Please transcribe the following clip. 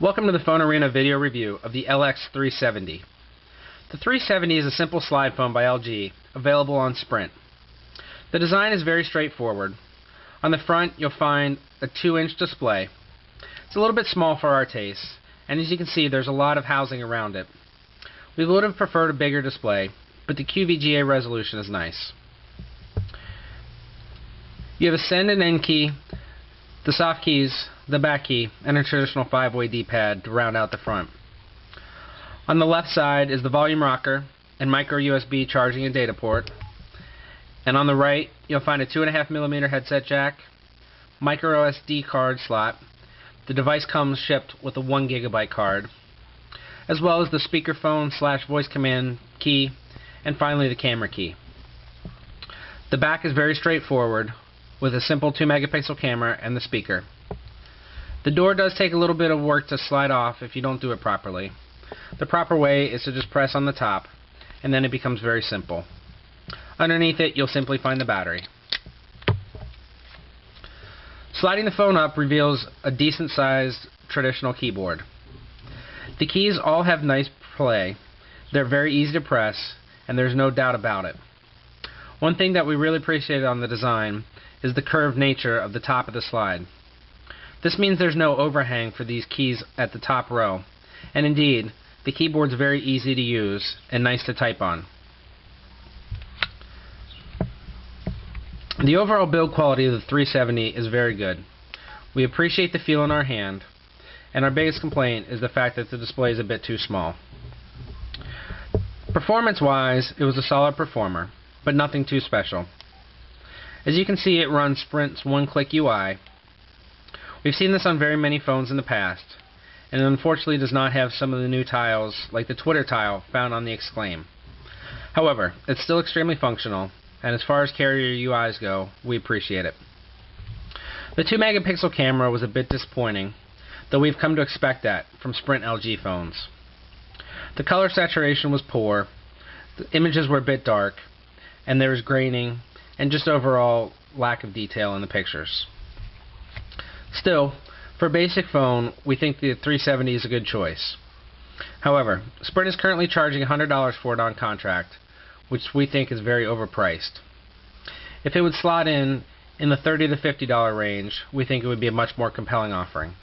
Welcome to the Phone Arena video review of the LX370. The 370 is a simple slide phone by LG, available on Sprint. The design is very straightforward. On the front, you'll find a 2-inch display. It's a little bit small for our tastes, and as you can see, there's a lot of housing around it. We would have preferred a bigger display, but the QVGA resolution is nice. You have a send and end key, the soft keys, the back key, and a traditional 5-way D-pad to round out the front. On the left side is the volume rocker and micro USB charging and data port. And on the right, you'll find a 2.5mm headset jack, microSD card slot. The device comes shipped with a 1GB card, as well as the speakerphone/voice command key, and finally the camera key. The back is very straightforward, with a simple 2-megapixel camera and the speaker. The door does take a little bit of work to slide off if you don't do it properly. The proper way is to just press on the top, and then it becomes very simple. Underneath it, you'll simply find the battery. Sliding the phone up reveals a decent-sized traditional keyboard. The keys all have nice play. They're very easy to press, and there's no doubt about it. One thing that we really appreciated on the design is the curved nature of the top of the slide. This means there's no overhang for these keys at the top row, and indeed, the keyboard's very easy to use and nice to type on. The overall build quality of the 370 is very good. We appreciate the feel in our hand, and our biggest complaint is the fact that the display is a bit too small. Performance-wise, it was a solid performer, but nothing too special. As you can see, it runs Sprint's one-click UI. We've seen this on very many phones in the past, and it unfortunately does not have some of the new tiles like the Twitter tile found on the Exclaim. However, it's still extremely functional, and as far as carrier UIs go, we appreciate it. The 2-megapixel camera was a bit disappointing, though we've come to expect that from Sprint LG phones. The color saturation was poor, the images were a bit dark, and there was graining and just overall lack of detail in the pictures. Still, for a basic phone, we think the 370 is a good choice. However, Sprint is currently charging $100 for it on contract, which we think is very overpriced. If it would slot in the $30 to $50 range, we think it would be a much more compelling offering.